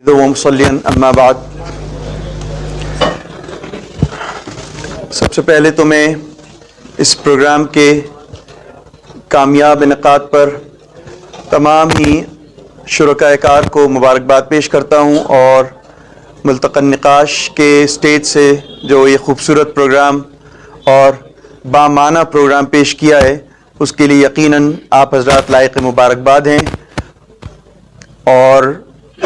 اما بعد، سب سے پہلے تو میں اس پروگرام کے کامیاب انعقاد پر تمام ہی شرکائے کار کو مبارکباد پیش کرتا ہوں، اور ملتقى نقاش کے اسٹیج سے جو یہ خوبصورت پروگرام اور بامعنی پروگرام پیش کیا ہے اس کے لیے یقیناً آپ حضرات لائق مبارکباد ہیں، اور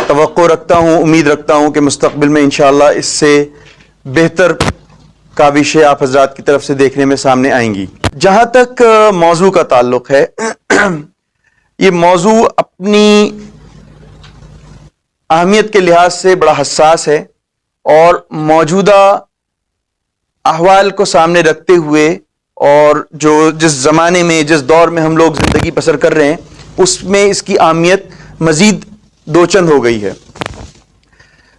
توقع رکھتا ہوں، امید رکھتا ہوں کہ مستقبل میں انشاءاللہ اس سے بہتر کاوشیں آپ حضرات کی طرف سے دیکھنے میں سامنے آئیں گی۔ جہاں تک موضوع کا تعلق ہے، یہ موضوع اپنی اہمیت کے لحاظ سے بڑا حساس ہے، اور موجودہ احوال کو سامنے رکھتے ہوئے اور جس زمانے میں جس دور میں ہم لوگ زندگی بسر کر رہے ہیں اس میں اس کی اہمیت مزید دو چند ہو گئی ہے۔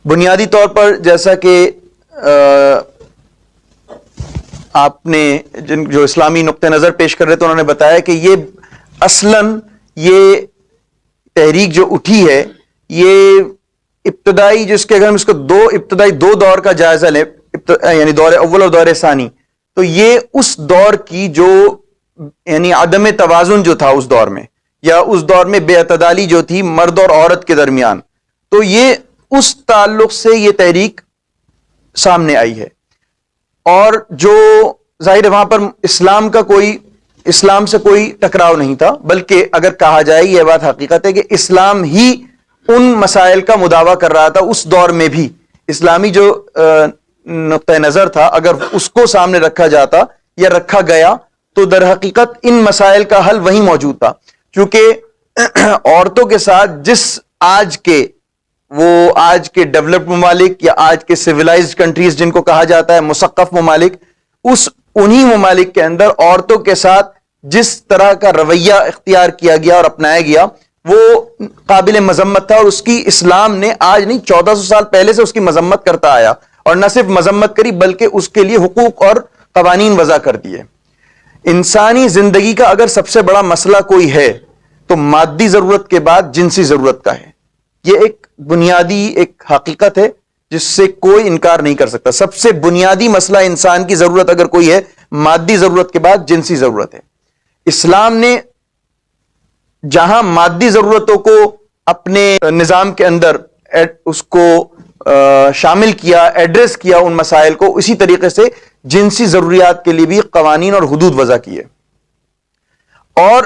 بنیادی طور پر جیسا کہ آپ نے جو اسلامی نقطہ نظر پیش کر رہے تھے انہوں نے بتایا کہ یہ اصلاً یہ تحریک جو اٹھی ہے، یہ ابتدائی جس کے اگر ہم اس کو ابتدائی دو دور کا جائزہ لیں، یعنی دور اول اور دور ثانی، تو یہ اس دور کی جو یعنی عدم توازن جو تھا اس دور میں، یا اس دور میں بے اعتدالی جو تھی مرد اور عورت کے درمیان، تو یہ اس تعلق سے یہ تحریک سامنے آئی ہے۔ اور جو ظاہر ہے وہاں پر اسلام سے کوئی ٹکراؤ نہیں تھا، بلکہ اگر کہا جائے یہ بات حقیقت ہے کہ اسلام ہی ان مسائل کا مداوع کر رہا تھا اس دور میں بھی۔ اسلامی جو نقطہ نظر تھا اگر اس کو سامنے رکھا جاتا یا رکھا گیا تو در حقیقت ان مسائل کا حل وہیں موجود تھا، چونکہ عورتوں کے ساتھ جس آج کے ڈیولپڈ ممالک یا آج کے سویلائزڈ کنٹریز جن کو کہا جاتا ہے مثقف ممالک، انہی ممالک کے اندر عورتوں کے ساتھ جس طرح کا رویہ اختیار کیا گیا اور اپنایا گیا وہ قابل مذمت تھا، اور اس کی اسلام نے آج نہیں 1400 سال پہلے سے اس کی مذمت کرتا آیا، اور نہ صرف مذمت کری بلکہ اس کے لیے حقوق اور قوانین وضع کر دیے۔ انسانی زندگی کا اگر سب سے بڑا مسئلہ کوئی ہے تو مادی ضرورت کے بعد جنسی ضرورت کا ہے۔ یہ ایک بنیادی ایک حقیقت ہے جس سے کوئی انکار نہیں کر سکتا۔ سب سے بنیادی مسئلہ انسان کی ضرورت اگر کوئی ہے، مادی ضرورت کے بعد جنسی ضرورت ہے۔ اسلام نے جہاں مادی ضرورتوں کو اپنے نظام کے اندر اس کو شامل کیا، ایڈریس کیا ان مسائل کو، اسی طریقے سے جنسی ضروریات کے لیے بھی قوانین اور حدود وضع کیے۔ اور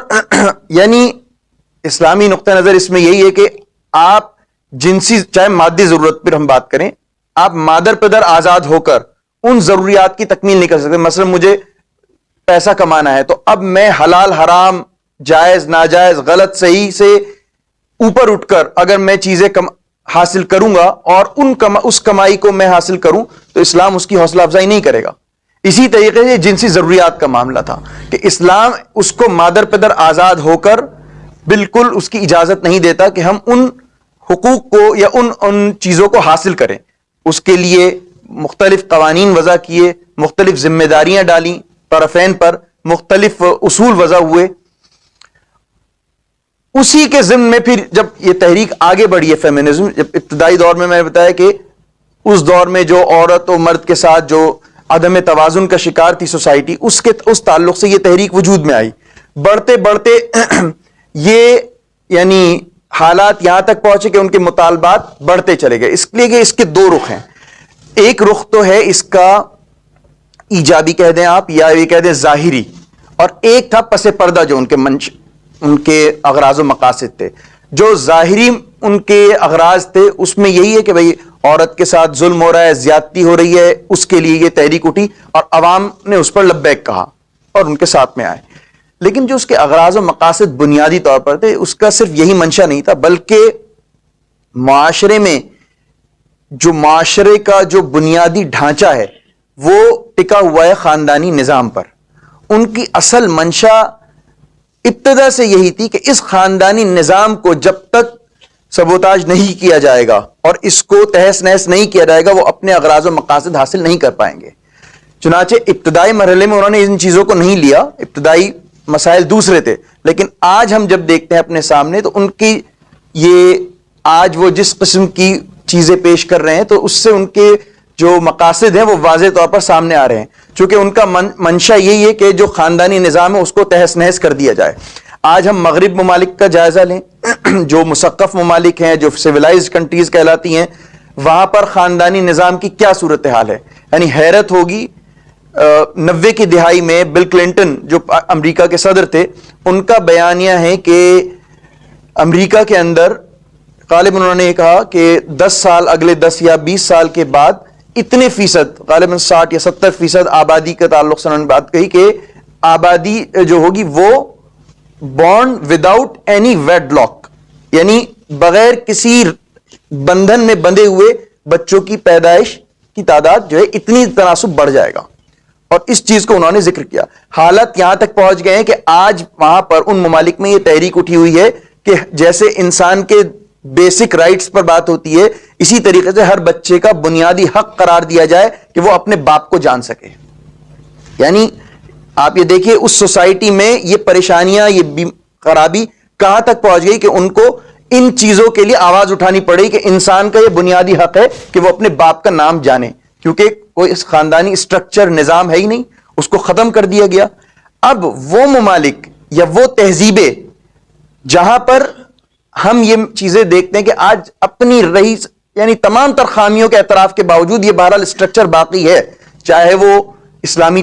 یعنی اسلامی نقطہ نظر اس میں یہی ہے کہ آپ جنسی چاہے مادی ضرورت پر ہم بات کریں، آپ مادر پدر آزاد ہو کر ان ضروریات کی تکمیل نہیں کر سکتے۔ مثلا مجھے پیسہ کمانا ہے تو اب میں حلال حرام، جائز ناجائز، غلط صحیح سے اوپر اٹھ کر اگر میں چیزیں حاصل کروں گا اور اس کمائی کو میں حاصل کروں تو اسلام اس کی حوصلہ افزائی نہیں کرے گا۔ اسی طریقے سے جنسی ضروریات کا معاملہ تھا کہ اسلام اس کو مادر پدر آزاد ہو کر بالکل اس کی اجازت نہیں دیتا کہ ہم ان حقوق کو یا ان چیزوں کو حاصل کریں۔ اس کے لیے مختلف قوانین وضع کیے، مختلف ذمہ داریاں ڈالیں طرفین پر، مختلف اصول وضع ہوئے۔ اسی کے ضمن میں پھر جب یہ تحریک آگے بڑھی ہے فیمنزم، جب ابتدائی دور میں نے بتایا کہ اس دور میں جو عورت و مرد کے ساتھ جو عدم توازن کا شکار تھی سوسائٹی، اس تعلق سے یہ تحریک وجود میں آئی۔ بڑھتے بڑھتے یہ یعنی حالات یہاں تک پہنچے کہ ان کے مطالبات بڑھتے چلے گئے، اس لیے کہ اس کے دو رخ ہیں۔ ایک رخ تو ہے اس کا ایجابی کہہ دیں آپ، یا یہ کہہ دیں ظاہری، اور ایک تھا پس پردہ جو ان کے اغراض و مقاصد تھے۔ جو ظاہری ان کے اغراض تھے اس میں یہی ہے کہ بھئی عورت کے ساتھ ظلم ہو رہا ہے، زیادتی ہو رہی ہے، اس کے لیے یہ تحریک اٹھی اور عوام نے اس پر لبیک کہا اور ان کے ساتھ میں آئے۔ لیکن جو اس کے اغراض و مقاصد بنیادی طور پر تھے اس کا صرف یہی منشا نہیں تھا، بلکہ معاشرے میں جو معاشرے کا جو بنیادی ڈھانچہ ہے وہ ٹکا ہوا ہے خاندانی نظام پر۔ ان کی اصل منشا ابتدا سے یہی تھی کہ اس خاندانی نظام کو جب تک سبوتاج نہیں کیا جائے گا اور اس کو تہس نہس نہیں کیا جائے گا وہ اپنے اغراض و مقاصد حاصل نہیں کر پائیں گے۔ چنانچہ ابتدائی مرحلے میں انہوں نے ان چیزوں کو نہیں لیا، ابتدائی مسائل دوسرے تھے، لیکن آج ہم جب دیکھتے ہیں اپنے سامنے تو ان کی یہ آج وہ جس قسم کی چیزیں پیش کر رہے ہیں تو اس سے ان کے جو مقاصد ہیں وہ واضح طور پر سامنے آ رہے ہیں، چونکہ ان کا منشا یہی ہے کہ جو خاندانی نظام ہے اس کو تہس نہس کر دیا جائے۔ آج ہم مغرب ممالک کا جائزہ لیں، جو مثقف ممالک ہیں، جو سویلائزڈ کنٹریز کہلاتی ہیں، وہاں پر خاندانی نظام کی کیا صورتحال ہے۔ یعنی حیرت ہوگی، 90 کی دہائی میں بل کلنٹن جو امریکہ کے صدر تھے، ان کا بیانیہ ہے کہ امریکہ کے اندر غالباً انہوں نے کہا کہ 10 سال، اگلے 10 یا 20 سال کے بعد اتنے فیصد، غالباً 60 یا 70% آبادی کے تعلق سے انہوں نے بات کہی کہ آبادی جو ہوگی وہ born without any wedlock, یعنی بغیر کسی بندھن میں بندھے ہوئے بچوں کی پیدائش کی تعداد جو ہے اتنی تناسب بڑھ جائے گا، اور اس چیز کو انہوں نے ذکر کیا۔ حالت یہاں تک پہنچ گئے ہیں کہ آج وہاں پر ان ممالک میں یہ تحریک اٹھی ہوئی ہے کہ جیسے انسان کے بیسک رائٹس پر بات ہوتی ہے، اسی طریقے سے ہر بچے کا بنیادی حق قرار دیا جائے کہ وہ اپنے باپ کو جان سکے۔ یعنی آپ یہ دیکھیے اس سوسائٹی میں یہ پریشانیاں، یہ خرابی کہاں تک پہنچ گئی کہ ان کو ان چیزوں کے لیے آواز اٹھانی پڑی کہ انسان کا یہ بنیادی حق ہے کہ وہ اپنے باپ کا نام جانے، کیونکہ کوئی خاندانی اسٹرکچر نظام ہے ہی نہیں، اس کو ختم کر دیا گیا۔ اب وہ ممالک یا وہ تہذیبیں جہاں پر ہم یہ چیزیں دیکھتے ہیں کہ آج اپنی رئیس یعنی تمام تر خامیوں کے اعتراف کے باوجود یہ بہرحال اسٹرکچر باقی ہے، چاہے وہ اسلامی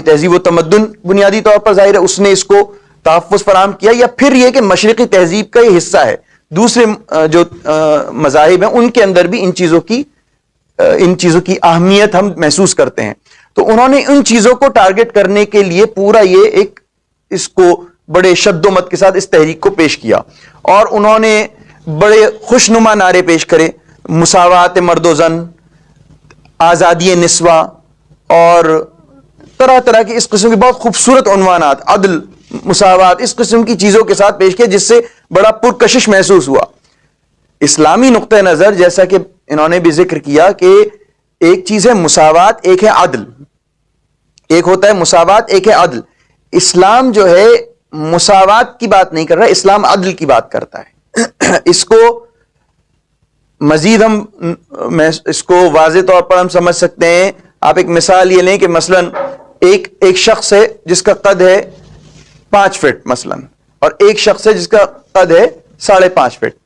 تہذیب و تمدن بنیادی طور پر ظاہر ہے اس نے اس کو تحفظ فراہم کیا، یا پھر یہ کہ مشرقی تہذیب کا یہ حصہ ہے، دوسرے جو مذاہب ہیں ان کے اندر بھی ان چیزوں کی اہمیت ہم محسوس کرتے ہیں۔ تو انہوں نے ان چیزوں کو ٹارگٹ کرنے کے لیے پورا یہ ایک اس کو بڑے شد و مت کے ساتھ اس تحریک کو پیش کیا، اور انہوں نے بڑے خوشنما نعرے پیش کرے، مساوات مرد و زن، آزادی نسواں، اور طرح طرح کی اس قسم کی بہت خوبصورت عنوانات، عدل، مساوات، اس قسم کی چیزوں کے ساتھ پیش کیا، جس سے بڑا پرکشش محسوس ہوا۔ اسلامی نقطہ نظر جیسا کہ انہوں نے بھی ذکر کیا کہ ایک چیز ہے مساوات، ایک ہے عدل، ایک ہوتا ہے مساوات، ایک ہے عدل۔ اسلام جو ہے مساوات کی بات نہیں کر رہا، اسلام عدل کی بات کرتا ہے۔ اس کو مزید اس کو واضح طور پر ہم سمجھ سکتے ہیں، آپ ایک مثال یہ لیں کہ مثلا ایک شخص ہے جس کا قد ہے 5 فٹ مثلا، اور ایک شخص ہے جس کا قد ہے 5.5 فٹ۔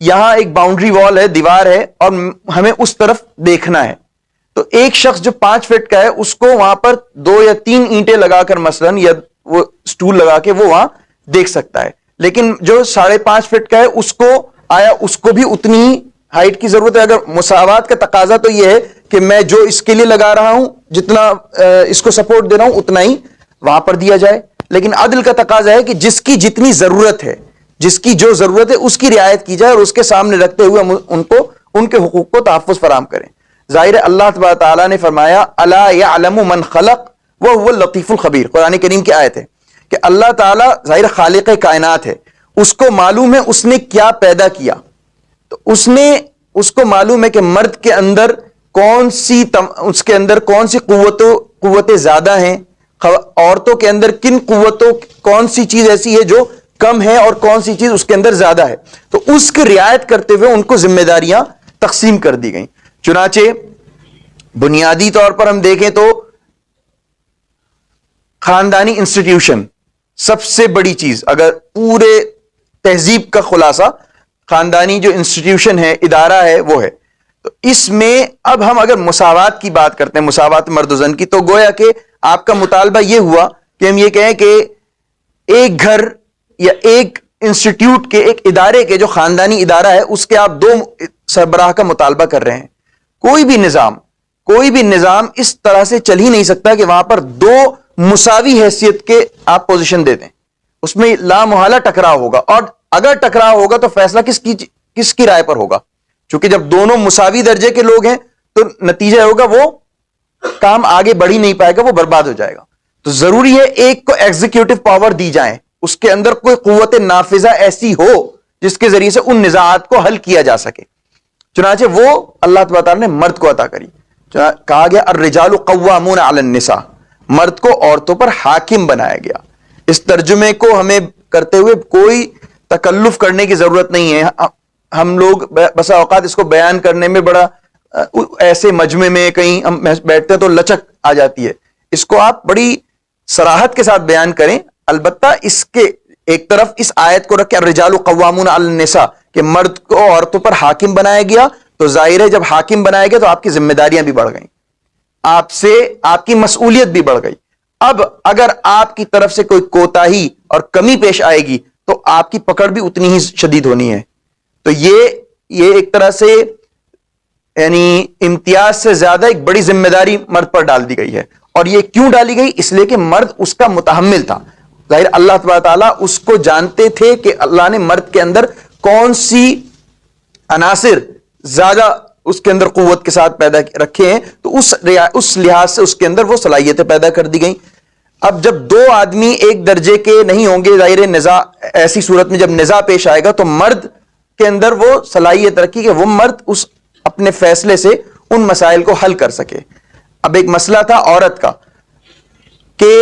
یہاں ایک باؤنڈری وال ہے، دیوار ہے، اور ہمیں اس طرف دیکھنا ہے، تو ایک شخص جو 5 فٹ کا ہے اس کو وہاں پر 2 یا 3 اینٹیں لگا کر مثلا یا وہ سٹول لگا کے وہ وہاں دیکھ سکتا ہے، لیکن جو 5.5 فٹ کا ہے اس کو بھی اتنی ہی ہائٹ کی ضرورت ہے۔ اگر مساوات کا تقاضا تو یہ ہے کہ میں جو اس کے لیے لگا رہا ہوں، جتنا اس کو سپورٹ دے رہا ہوں اتنا ہی وہاں پر دیا جائے، لیکن عدل کا تقاضا ہے کہ جس کی جتنی ضرورت ہے، جس کی جو ضرورت ہے اس کی رعایت کی جائے، اور اس کے سامنے رکھتے ہوئے ان کے حقوق کو تحفظ فراہم کریں۔ ظاہر ہے اللہ تبارک تعالیٰ نے فرمایا الا یعلم من خلق وهو اللطیف الخبیر، قرآن کریم کی آیت ہے کہ اللہ تعالیٰ ظاہر خالق کائنات ہے، اس کو معلوم ہے اس نے کیا پیدا کیا، تو اس کو معلوم ہے کہ مرد کے اندر اس کے اندر کون سی قوتیں زیادہ ہیں، عورتوں کے اندر کون سی چیز ایسی ہے جو کم ہے اور کون سی چیز اس کے اندر زیادہ ہے، تو اس کی رعایت کرتے ہوئے ان کو ذمہ داریاں تقسیم کر دی گئیں۔ چنانچہ بنیادی طور پر ہم دیکھیں تو خاندانی انسٹیٹیوشن سب سے بڑی چیز، اگر پورے تہذیب کا خلاصہ خاندانی جو انسٹیٹیوشن ہے، ادارہ ہے، وہ ہے۔ تو اس میں اب ہم اگر مساوات کی بات کرتے ہیں، مساوات مرد و زن کی، تو گویا کہ آپ کا مطالبہ یہ ہوا کہ ہم یہ کہیں کہ ایک گھر یا ایک انسٹیٹیوٹ کے، ایک ادارے کے جو خاندانی ادارہ ہے اس کے آپ 2 سربراہ کا مطالبہ کر رہے ہیں۔ کوئی بھی نظام اس طرح سے چل ہی نہیں سکتا کہ وہاں پر 2 مساوی حیثیت کے آپ پوزیشن دے دیں، اس میں لا محالہ ٹکراؤ ہوگا، اور اگر ٹکراؤ ہوگا تو فیصلہ کس کی رائے پر ہوگا؟ چونکہ جب دونوں مساوی درجے کے لوگ ہیں تو نتیجہ ہوگا وہ کام آگے بڑھ ہی نہیں پائے گا، وہ برباد ہو جائے گا۔ تو ضروری ہے ایک کو ایگزیکیوٹو پاور دی جائیں، اس کے اندر کوئی قوت نافذہ ایسی ہو جس کے ذریعے سے ان نزاعات کو حل کیا جا سکے۔ چنانچہ وہ اللہ تبارک تعالیٰ نے مرد کو عطا کری، کہا گیا الرجال قوامون علی النساء، مرد کو عورتوں پر حاکم بنایا گیا۔ اس ترجمے کو ہمیں کرتے ہوئے کوئی تکلف کرنے کی ضرورت نہیں ہے، ہم لوگ بسا اوقات اس کو بیان کرنے میں بڑا ایسے مجمع میں کہیں ہم بیٹھتے ہیں تو لچک آ جاتی ہے. اس کو آپ بڑی صراحت کے ساتھ بیان کریں. البتہ اس کے ایک طرف اس آیت کو رکھ کے الرجال قوامون علی النساء کہ مرد کو عورتوں پر حاکم بنایا گیا, تو ظاہر ہے جب حاکم بنایا گیا تو آپ کی ذمہ داریاں بھی بڑھ گئیں, آپ سے آپ کی مسئولیت بھی بڑھ گئی. اب اگر آپ کی طرف سے کوئی کوتاہی اور کمی پیش آئے گی تو آپ کی پکڑ بھی اتنی ہی شدید ہونی ہے. تو یہ ایک طرح سے یعنی امتیاز سے زیادہ ایک بڑی ذمہ داری مرد پر ڈال دی گئی ہے. اور یہ کیوں ڈالی گئی؟ اس لیے کہ مرد اس کا متحمل تھا. ظاہر اللہ تبارک تعالیٰ اس کو جانتے تھے کہ اللہ نے مرد کے اندر کون سی عناصر زیادہ اس کے اندر قوت کے ساتھ پیدا رکھے ہیں, تو اس لحاظ سے اس کے اندر وہ صلاحیتیں پیدا کر دی گئیں. اب جب دو آدمی ایک درجے کے نہیں ہوں گے, ظاہر نزاع, ایسی صورت میں جب نزاع پیش آئے گا تو مرد کے اندر وہ صلاحیت رکھی کہ وہ مرد اس اپنے فیصلے سے ان مسائل کو حل کر سکے. اب ایک مسئلہ تھا عورت کا کہ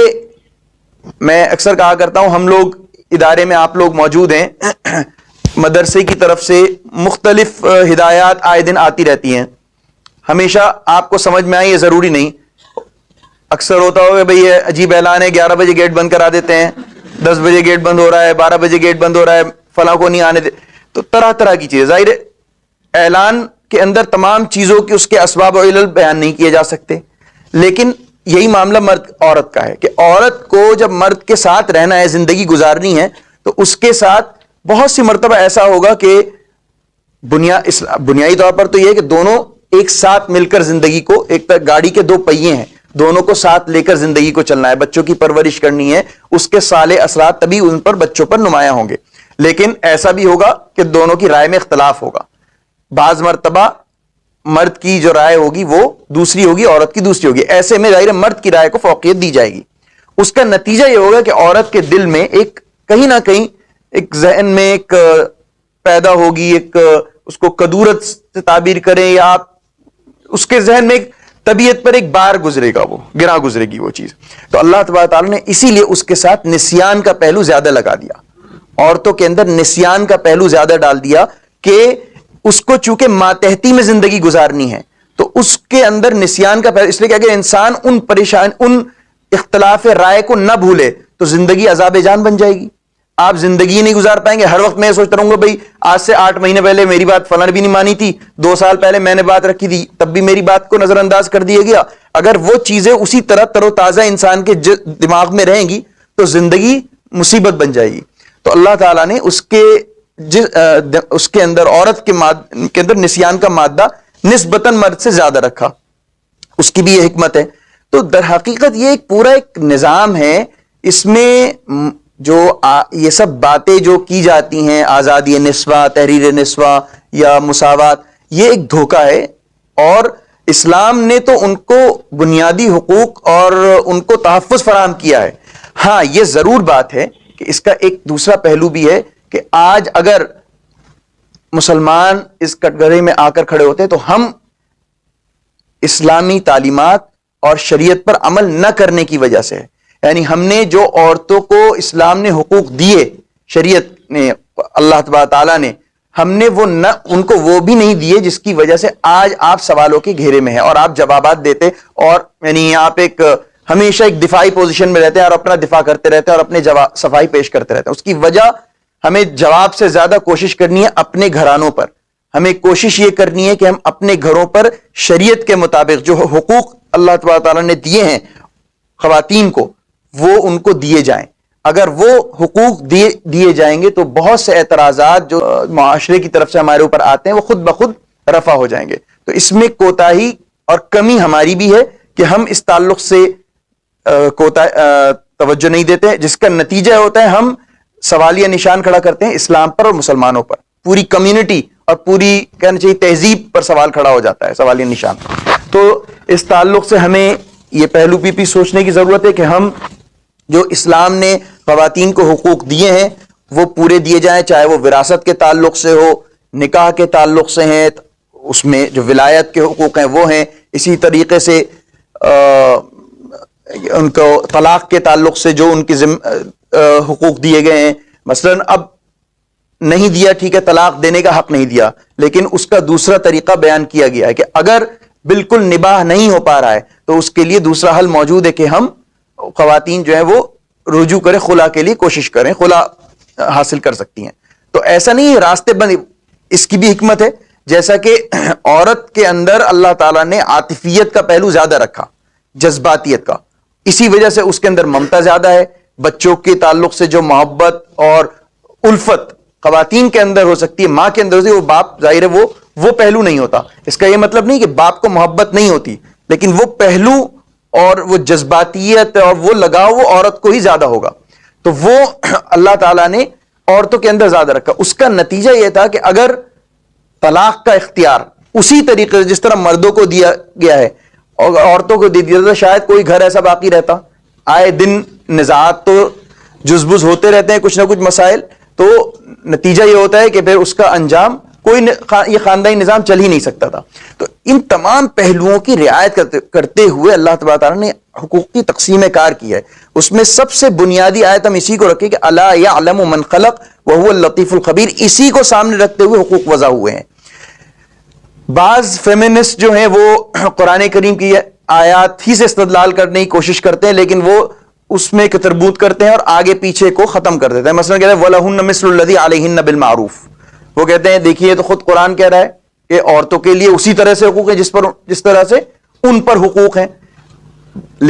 میں اکثر کہا کرتا ہوں, ہم لوگ ادارے میں آپ لوگ موجود ہیں, مدرسے کی طرف سے مختلف ہدایات آئے دن آتی رہتی ہیں. ہمیشہ آپ کو سمجھ میں آئے یہ ضروری نہیں. اکثر ہوتا ہوگا بھئی یہ عجیب اعلان ہے, 11 بجے گیٹ بند کرا دیتے ہیں, 10 بجے گیٹ بند ہو رہا ہے, 12 بجے گیٹ بند ہو رہا ہے, فلاں کو نہیں آنے دے. تو طرح طرح کی چیزیں, ظاہر اعلان کے اندر تمام چیزوں کے اس کے اسباب و علل بیان نہیں کیے جا سکتے. لیکن یہی معاملہ مرد عورت کا ہے کہ عورت کو جب مرد کے ساتھ رہنا ہے, زندگی گزارنی ہے, تو اس کے ساتھ بہت سی مرتبہ ایسا ہوگا کہ بنیادی طور پر تو یہ کہ دونوں ایک ساتھ مل کر زندگی کو, ایک گاڑی کے دو پہیے ہیں, دونوں کو ساتھ لے کر زندگی کو چلنا ہے, بچوں کی پرورش کرنی ہے, اس کے صالح اثرات تبھی ان پر بچوں پر نمایاں ہوں گے. لیکن ایسا بھی ہوگا کہ دونوں کی رائے میں اختلاف ہوگا. بعض مرتبہ مرد کی جو رائے ہوگی وہ دوسری ہوگی, عورت کی دوسری ہوگی. ایسے میں ظاہر مرد کی رائے کو فوقیت دی جائے گی. اس کا نتیجہ یہ ہوگا کہ عورت کے دل میں ایک کہیں نہ کہیں ایک ذہن میں ایک پیدا ہوگی, ایک اس کو کدورت سے تعبیر کریں یا آپ اس کے ذہن میں ایک طبیعت پر ایک بار گزرے گا, وہ گرا گزرے گی وہ چیز. تو اللہ تبارک تعالیٰ نے اسی لیے اس کے ساتھ نسیان کا پہلو زیادہ لگا دیا, عورتوں کے اندر نسیان کا پہلو زیادہ ڈال دیا کہ اس کو چونکہ ماتحتی میں زندگی گزارنی ہے تو اس کے اندر نسیان کا پہلو, اس لیے کہ اگر انسان ان اختلاف رائے کو نہ بھولے تو زندگی عذاب جان بن جائے گی. آپ زندگی نہیں گزار پائیں گے. ہر وقت میں سوچتا رہوں گا بھائی آج سے 8 مہینے پہلے میری بات فلاں بھی نہیں مانی تھی, 2 سال پہلے میں نے بات رکھی تھی تب بھی میری بات کو نظر انداز کر دیا گیا. اگر وہ چیزیں اسی طرح تر و تازہ انسان کے دماغ میں رہیں گی تو زندگی مصیبت بن جائے گی. تو اللہ تعالیٰ نے اس کے اندر عورت کے اندر نسیان کا مادہ نسبتاً مرد سے زیادہ رکھا. اس کی بھی یہ حکمت ہے. تو در حقیقت یہ ایک پورا ایک نظام ہے, اس میں جو یہ سب باتیں جو کی جاتی ہیں, آزادی نسواں, تحریر نسواں یا مساوات, یہ ایک دھوکہ ہے. اور اسلام نے تو ان کو بنیادی حقوق اور ان کو تحفظ فراہم کیا ہے. ہاں یہ ضرور بات ہے کہ اس کا ایک دوسرا پہلو بھی ہے کہ آج اگر مسلمان اس کٹگرے میں آ کر کھڑے ہوتے تو ہم اسلامی تعلیمات اور شریعت پر عمل نہ کرنے کی وجہ سے, یعنی ہم نے جو عورتوں کو اسلام نے حقوق دیے, شریعت نے, اللہ تبارک تعالیٰ نے, ہم نے وہ نہ ان کو وہ بھی نہیں دیے جس کی وجہ سے آج آپ سوالوں کے گھیرے میں ہیں اور آپ جوابات دیتے اور یعنی آپ ایک ہمیشہ ایک دفاعی پوزیشن میں رہتے ہیں اور اپنا دفاع کرتے رہتے ہیں اور اپنے صفائی پیش کرتے رہتے ہیں. اس کی وجہ ہمیں جواب سے زیادہ کوشش کرنی ہے اپنے گھرانوں پر. ہمیں کوشش یہ کرنی ہے کہ ہم اپنے گھروں پر شریعت کے مطابق جو حقوق اللہ تبارک تعالیٰ نے دیے ہیں خواتین کو وہ ان کو دیے جائیں. اگر وہ حقوق دیے جائیں گے تو بہت سے اعتراضات جو معاشرے کی طرف سے ہمارے اوپر آتے ہیں وہ خود بخود رفع ہو جائیں گے. تو اس میں کوتاہی اور کمی ہماری بھی ہے کہ ہم اس تعلق سے توجہ نہیں دیتے, جس کا نتیجہ ہوتا ہے ہم سوالیہ نشان کھڑا کرتے ہیں اسلام پر اور مسلمانوں پر. پوری کمیونٹی اور پوری کہنا چاہیے تہذیب پر سوال کھڑا ہو جاتا ہے, سوالیہ نشان. تو اس تعلق سے ہمیں یہ پہلو بھی سوچنے کی ضرورت ہے کہ ہم جو اسلام نے خواتین کو حقوق دیے ہیں وہ پورے دیے جائیں, چاہے وہ وراثت کے تعلق سے ہو, نکاح کے تعلق سے ہیں, اس میں جو ولایت کے حقوق ہیں وہ ہیں, اسی طریقے سے ان کو طلاق کے تعلق سے جو ان کی حقوق دیے گئے ہیں. مثلا اب نہیں دیا، ٹھیک ہے، طلاق دینے کا حق نہیں دیا، لیکن اس کا دوسرا طریقہ بیان کیا گیا ہے کہ اگر بالکل نباہ نہیں ہو پا رہا ہے تو اس کے لیے دوسرا حل موجود ہے کہ ہم خواتین جو ہیں وہ رجوع کریں، خلا کے لیے کوشش کریں، خلا حاصل کر سکتی ہیں. تو ایسا نہیں ہے راستے بند. اس کی بھی حکمت ہے، جیسا کہ عورت کے اندر اللہ تعالیٰ نے عاطفیت کا پہلو زیادہ رکھا، جذباتیت کا، اسی وجہ سے اس کے اندر ممتا زیادہ ہے. بچوں کے تعلق سے جو محبت اور الفت خواتین کے اندر ہو سکتی ہے، ماں کے اندر ہوتی ہے، وہ باپ ظاہر ہے وہ پہلو نہیں ہوتا. اس کا یہ مطلب نہیں کہ باپ کو محبت نہیں ہوتی، لیکن وہ پہلو اور وہ جذباتیت اور وہ لگاؤ وہ عورت کو ہی زیادہ ہوگا. تو وہ اللہ تعالیٰ نے عورتوں کے اندر زیادہ رکھا. اس کا نتیجہ یہ تھا کہ اگر طلاق کا اختیار اسی طریقے سے جس طرح مردوں کو دیا گیا ہے اور عورتوں کو دے دیا، تو شاید کوئی گھر ایسا باقی رہتا. آئے دن نزاعات تو جزبز ہوتے رہتے ہیں، کچھ نہ کچھ مسائل. تو نتیجہ یہ ہوتا ہے کہ پھر اس کا انجام کوئی یہ خاندانی نظام چل ہی نہیں سکتا تھا. تو ان تمام پہلوؤں کی رعایت کرتے ہوئے اللہ تبارک تعالیٰ نے حقوق کی تقسیم کار کی ہے. اس میں سب سے بنیادی آیت ہم اسی کو رکھیں کہ الا یعلم من خلق وهو اللطیف الخبیر، اسی کو سامنے رکھتے ہوئے حقوق وضع ہوئے ہیں. بعض فیمنسٹ جو ہیں وہ قرآن کریم کی آیات ہی سے استدلال کرنے کی کوشش کرتے ہیں، لیکن وہ اس میں تربوت کرتے ہیں اور آگے پیچھے کو ختم کر دیتے ہیں. مثلا کہتے ہیں وَلَهُنَّ مِثْلُ الَّذِي عَلَيْهِنَّ بِالْمَعْرُوفِ، وہ کہتے ہیں دیکھیے تو خود قرآن کہہ رہا ہے کہ عورتوں کے لیے اسی طرح سے حقوق ہیں جس طرح سے ان پر حقوق ہیں،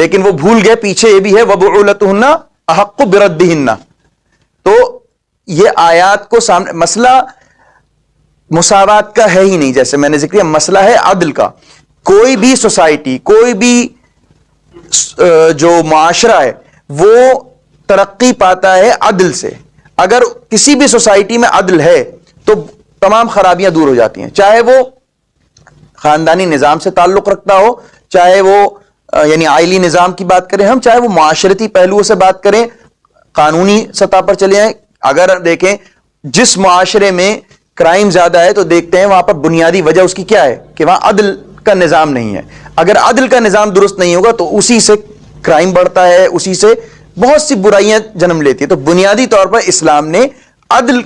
لیکن وہ بھول گئے پیچھے یہ بھی ہے وَبُعُولَتُهُنَّ أَحَقُّ بِرَدِّهِنَّ. تو یہ آیات کو سامنے، مسئلہ مساوات کا ہے ہی نہیں، جیسے میں نے ذکر کیا، مسئلہ ہے عدل کا. کوئی بھی سوسائٹی، کوئی بھی جو معاشرہ ہے وہ ترقی پاتا ہے عدل سے. اگر کسی بھی سوسائٹی میں عدل ہے تو تمام خرابیاں دور ہو جاتی ہیں، چاہے وہ خاندانی نظام سے تعلق رکھتا ہو، چاہے وہ یعنی آئلی نظام کی بات کریں ہم، چاہے وہ معاشرتی پہلوؤں سے بات کریں، قانونی سطح پر چلے جائیں. اگر دیکھیں جس معاشرے میں کرائم زیادہ ہے تو دیکھتے ہیں وہاں پر بنیادی وجہ اس کی کیا ہے کہ وہاں عدل کا نظام نہیں ہے. اگر عدل کا نظام درست نہیں ہوگا تو اسی سے کرائم بڑھتا ہے، اسی سے بہت سی برائیاں جنم لیتی ہیں. تو بنیادی طور پر اسلام نے عدل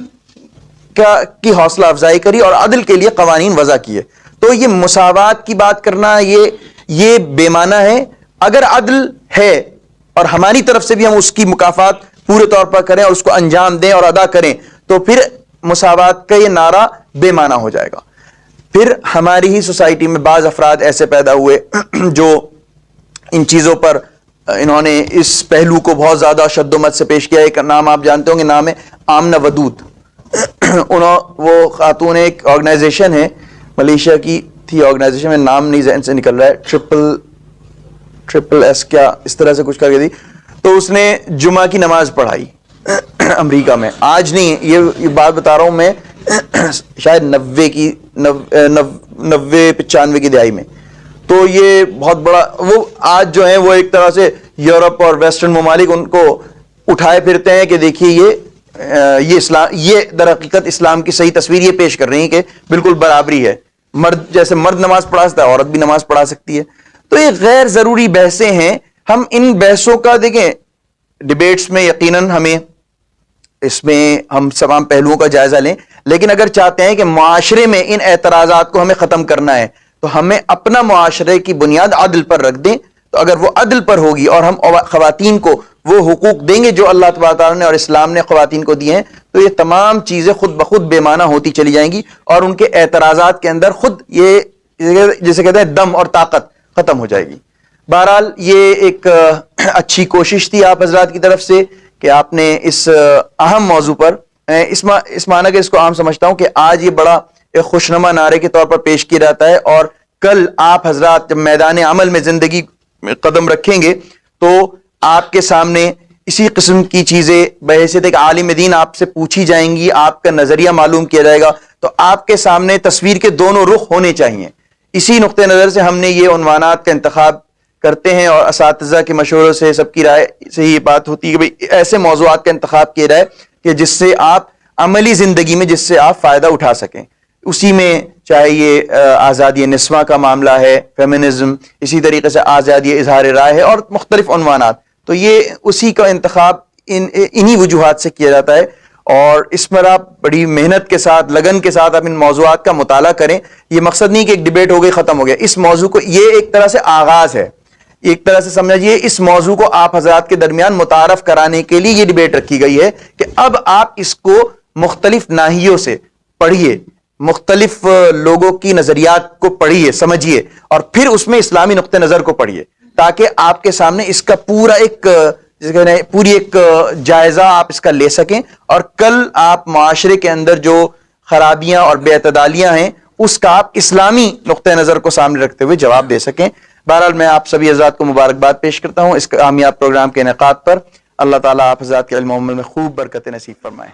کی حوصلہ افزائی کری اور عدل کے لیے قوانین وضع کیے. تو یہ مساوات کی بات کرنا یہ بے معنی ہے. اگر عدل ہے اور ہماری طرف سے بھی ہم اس کی مکافات پورے طور پر کریں اور اس کو انجام دیں اور ادا کریں تو پھر مساوات کا یہ نعرہ بے معنی ہو جائے گا. پھر ہماری ہی سوسائٹی میں بعض افراد ایسے پیدا ہوئے جو ان چیزوں پر انہوں نے اس پہلو کو بہت زیادہ شد و مت سے پیش کیا. ایک نام آپ جانتے ہوں گے، نام ہے آمنہ ودود. وہ خاتون، ایک آرگنائزیشن ہے ملیشیا کی تھی آرگنائزیشن، میں نام نہیں ذہن سے نکل رہا ہے، ٹرپل ایس کیا اس طرح سے کچھ کر کے تھی. تو اس نے جمعہ کی نماز پڑھائی امریکہ میں. آج نہیں، یہ بات بتا رہا ہوں میں شاید 95 کی دہائی میں. تو یہ بہت بڑا، وہ آج جو ہیں وہ ایک طرح سے یورپ اور ویسٹرن ممالک ان کو اٹھائے پھرتے ہیں کہ دیکھیے یہ اسلام، یہ در حقیقت اسلام کی صحیح تصویر یہ پیش کر رہی ہیں کہ بالکل برابری ہے، مرد جیسے مرد نماز پڑھا سکتا ہے عورت بھی نماز پڑھا سکتی ہے. تو یہ غیر ضروری بحثیں ہیں. ہم ان بحثوں کا دیکھیں ڈیبیٹس میں یقیناً ہمیں اس میں ہم تمام پہلوؤں کا جائزہ لیں، لیکن اگر چاہتے ہیں کہ معاشرے میں ان اعتراضات کو ہمیں ختم کرنا ہے تو ہمیں اپنا معاشرے کی بنیاد عدل پر رکھ دیں. تو اگر وہ عدل پر ہوگی اور ہم خواتین کو وہ حقوق دیں گے جو اللہ تبارک تعالیٰ نے اور اسلام نے خواتین کو دیے ہیں، تو یہ تمام چیزیں خود بخود بے معنی ہوتی چلی جائیں گی اور ان کے اعتراضات کے اندر خود یہ جسے کہتے ہیں دم اور طاقت ختم ہو جائے گی. بہرحال یہ ایک اچھی کوشش تھی آپ حضرات کی طرف سے کہ آپ نے اس اہم موضوع پر اس معنی کہ اس کو عام سمجھتا ہوں کہ آج یہ بڑا ایک خوشنما نعرے کے طور پر پیش کیا جاتا ہے، اور کل آپ حضرات جب میدان عمل میں زندگی میں قدم رکھیں گے تو آپ کے سامنے اسی قسم کی چیزیں بحیثیت ایک عالم دین آپ سے پوچھی جائیں گی، آپ کا نظریہ معلوم کیا جائے گا. تو آپ کے سامنے تصویر کے دونوں رخ ہونے چاہیے. اسی نقطۂ نظر سے ہم نے یہ عنوانات کا انتخاب کرتے ہیں اور اساتذہ کے مشوروں سے سب کی رائے سے یہ بات ہوتی ہے کہ بھئی ایسے موضوعات کا انتخاب کیا جائے کہ جس سے آپ عملی زندگی میں جس سے آپ فائدہ اٹھا سکیں. اسی میں چاہے یہ آزادی نسواں کا معاملہ ہے، فیمنزم، اسی طریقے سے آزادی اظہار رائے ہے اور مختلف عنوانات. تو یہ اسی کا انتخاب انہی وجوہات سے کیا جاتا ہے. اور اس پر آپ بڑی محنت کے ساتھ لگن کے ساتھ آپ ان موضوعات کا مطالعہ کریں. یہ مقصد نہیں کہ ایک ڈیبیٹ ہو گئی ختم ہو گیا. اس موضوع کو یہ ایک طرح سے آغاز ہے, ایک طرح سے سمجھیے اس موضوع کو آپ حضرات کے درمیان متعارف کرانے کے لیے یہ ڈیبیٹ رکھی گئی ہے کہ اب آپ اس کو مختلف ناحیوں سے پڑھیے, مختلف لوگوں کی نظریات کو پڑھیے, سمجھیے, اور پھر اس میں اسلامی نقطہ نظر کو پڑھیے, تاکہ آپ کے سامنے اس کا پورا ایک پوری ایک جائزہ آپ اس کا لے سکیں, اور کل آپ معاشرے کے اندر جو خرابیاں اور بے اعتدالیاں ہیں اس کا آپ اسلامی نقطہ نظر کو سامنے رکھتے ہوئے جواب دے سکیں. بہرحال میں آپ سبھی حضرات کو مبارکباد پیش کرتا ہوں اس کامیاب پروگرام کے انعقاد پر. اللہ تعالیٰ آپ حضرات کے علم و عمل میں خوب برکت نصیب فرمائے.